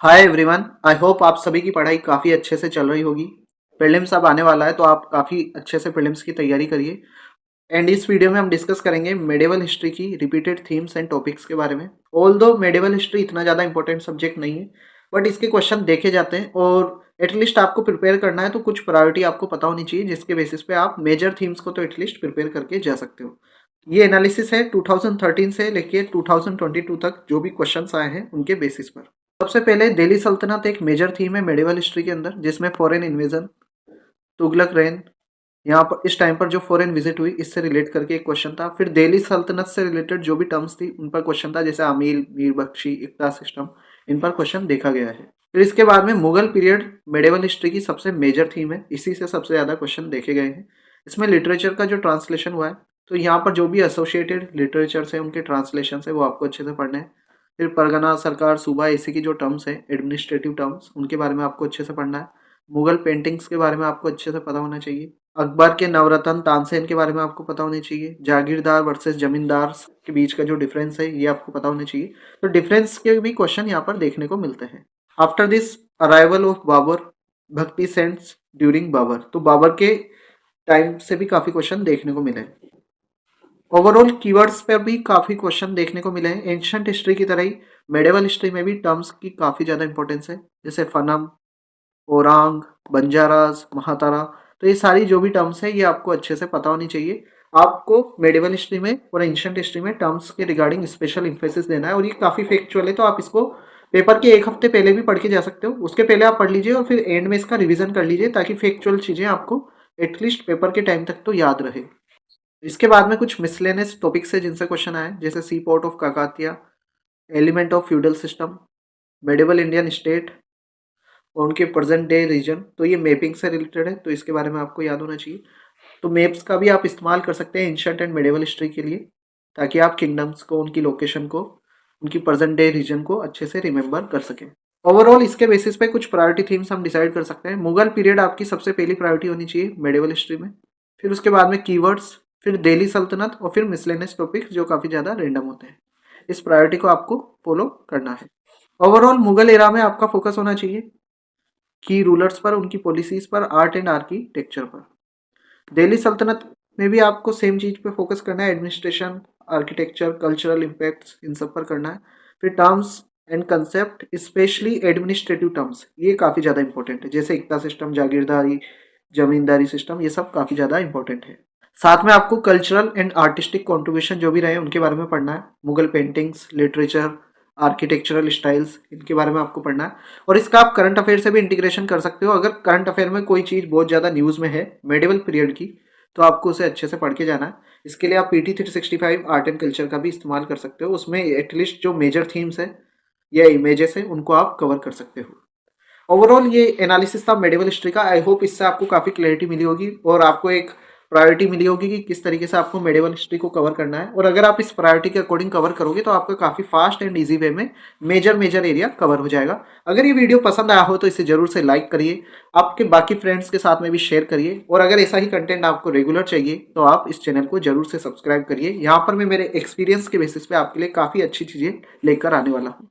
Hi everyone, I hope आप सभी की पढ़ाई काफ़ी अच्छे से चल रही होगी। प्रीलिम्स अब आने वाला है तो आप काफ़ी अच्छे से प्रीलिम्स की तैयारी करिए। एंड इस वीडियो में हम डिस्कस करेंगे मेडिवल हिस्ट्री की रिपीटेड थीम्स एंड टॉपिक्स के बारे में। ऑल्दो मेडिवल हिस्ट्री इतना ज़्यादा इंपॉर्टेंट सब्जेक्ट नहीं है, बट इसके क्वेश्चन देखे जाते हैं और एटलीस्ट आपको प्रिपेयर करना है तो कुछ प्रायोरिटी आपको पता होनी चाहिए, जिसके बेसिस पे आप मेजर थीम्स को तो एटलीस्ट प्रिपेयर करके जा सकते हो। ये एनालिसिस है 2013 से लेके 2022 तक जो भी क्वेश्चंस आए हैं उनके बेसिस पर। सबसे पहले दिल्ली सल्तनत एक मेजर थीम है मेडिवल हिस्ट्री के अंदर, जिसमें फॉरेन इन्वेजन, तुगलक रेन, यहाँ पर इस टाइम पर जो फॉरेन विजिट हुई इससे रिलेट करके एक क्वेश्चन था। फिर दिल्ली सल्तनत से रिलेटेड जो भी टर्म्स थी उन पर क्वेश्चन था, जैसे अमील, मीर बख्शी, इक्ता सिस्टम, इन पर क्वेश्चन देखा गया है। फिर इसके बाद में मुगल पीरियड मेडिवल हिस्ट्री की सबसे मेजर थीम है, इसी से सबसे ज़्यादा क्वेश्चन देखे गए हैं। इसमें लिटरेचर का जो ट्रांसलेशन हुआ है, तो यहाँ पर जो भी एसोसिएटेड लिटरेचर है उनके ट्रांसलेशन है वो आपको अच्छे से पढ़ने हैं। फिर परगना, सरकार, सूबा, ऐसी की जो टर्म्स है एडमिनिस्ट्रेटिव टर्म्स, उनके बारे में आपको अच्छे से पढ़ना है। मुगल पेंटिंग्स के बारे में आपको अच्छे से पता होना चाहिए। अकबर के नवरत्न तानसेन के बारे में आपको पता होना चाहिए। जागीरदार वर्सेस जमींदार के बीच का जो डिफरेंस है ये आपको पता होना चाहिए। तो डिफरेंस के भी क्वेश्चन यहाँ पर देखने को मिलते हैं। After this arrival of Babur, bhakti saints during Babar, तो बाबर के टाइम से भी काफी क्वेश्चन देखने को मिले। ओवरऑल कीवर्ड्स पर भी काफी क्वेश्चन देखने को मिले हैं। एंशंट हिस्ट्री की तरह ही मेडिवल हिस्ट्री में भी टर्म्स की काफी ज्यादा इंपॉर्टेंस है, जैसे फनम, ओरांग, बंजारास, महातारा। तो ये सारी जो भी टर्म्स है ये आपको अच्छे से पता होनी चाहिए। आपको मेडिवल हिस्ट्री में और एंशिएंट हिस्ट्री में टर्म्स के रिगार्डिंग स्पेशल इंफेसिस देना है, और ये काफ़ी फैक्चुअल है, तो आप इसको पेपर के एक हफ्ते पहले भी पढ़ के जा सकते हो। उसके पहले आप पढ़ लीजिए और फिर एंड में इसका रिविजन कर लीजिए, ताकि फैक्चुअल चीज़ें आपको एटलीस्ट पेपर के टाइम तक तो याद रहे। इसके बाद में कुछ मिसलेनियस टॉपिक्स है जिनसे क्वेश्चन आए, जैसे seaport of Kakatiya, element of feudal system, medieval Indian state और उनके प्रेजेंट डे रीजन। तो ये मैपिंग से रिलेटेड है, तो इसके बारे में आपको याद होना चाहिए। तो मैप्स का भी आप इस्तेमाल कर सकते हैं एंशिएंट एंड मेडिवल हिस्ट्री के लिए, ताकि आप किंगडम्स को, उनकी लोकेशन को, उनकी प्रेजेंट डे रीजन को अच्छे से रिमेंबर कर सकें। ओवरऑल इसके बेसिस पे कुछ प्रायोरिटी थीम्स हम डिसाइड कर सकते हैं। मुगल पीरियड आपकी सबसे पहली प्रायोरिटी होनी चाहिए मेडिवल हिस्ट्री में। फिर उसके बाद में कीवर्ड्स, फिर दिल्ली सल्तनत और फिर मिसलेनियस टॉपिक्स जो काफ़ी ज़्यादा रेंडम होते हैं। इस प्रायोरिटी को आपको फॉलो करना है। ओवरऑल मुगल एरा में आपका फोकस होना चाहिए की रूलर्स पर, उनकी पॉलिसीज पर, आर्ट एंड आर्किटेक्चर पर। दिल्ली सल्तनत में भी आपको सेम चीज़ पे फोकस करना है, एडमिनिस्ट्रेशन, आर्किटेक्चर, कल्चरल इम्पैक्ट्स, इन सब पर करना है। फिर terms and concept, specially administrative terms, ये काफ़ी ज़्यादा इंपॉर्टेंट है, जैसे इक्ता सिस्टम, जागीरदारी, जमींदारी सिस्टम, ये सब काफ़ी ज़्यादा इंपॉर्टेंट है। साथ में आपको कल्चरल एंड आर्टिस्टिक कॉन्ट्रीब्यूशन जो भी रहे उनके बारे में पढ़ना है। Mughal paintings, literature, architectural styles, इनके बारे में आपको पढ़ना है। और इसका आप करंट अफेयर से भी इंटीग्रेशन कर सकते हो। अगर करंट अफेयर में कोई चीज़ बहुत ज़्यादा न्यूज़ में है मेडिवल पीरियड की, तो आपको उसे अच्छे से पढ़ के जाना है। इसके लिए आप पीटी 365 आर्ट एंड कल्चर का भी इस्तेमाल कर सकते हो। उसमें एटलीस्ट जो मेजर थीम्स है या इमेजेस है उनको आप कवर कर सकते हो। ओवरऑल ये एनालिसिस था मेडिवल हिस्ट्री का। आई होप इससे आपको काफ़ी क्लैरिटी मिली होगी और आपको एक प्रायोरिटी मिली होगी कि किस तरीके से आपको मेडिवल हिस्ट्री को कवर करना है। और अगर आप इस प्रायोरिटी के अकॉर्डिंग कवर करोगे तो आपका काफ़ी फास्ट एंड ईजी वे में मेजर मेजर एरिया कवर हो जाएगा। अगर ये वीडियो पसंद आया हो तो इसे जरूर से लाइक करिए, आपके बाकी फ्रेंड्स के साथ में भी शेयर करिए, और अगर ऐसा ही कंटेंट आपको रेगुलर चाहिए तो आप इस चैनल को जरूर से सब्सक्राइब करिए। यहाँ पर मैं मेरे एक्सपीरियंस के बेसिस पे आपके लिए काफ़ी अच्छी चीज़ें लेकर आने वाला हूँ।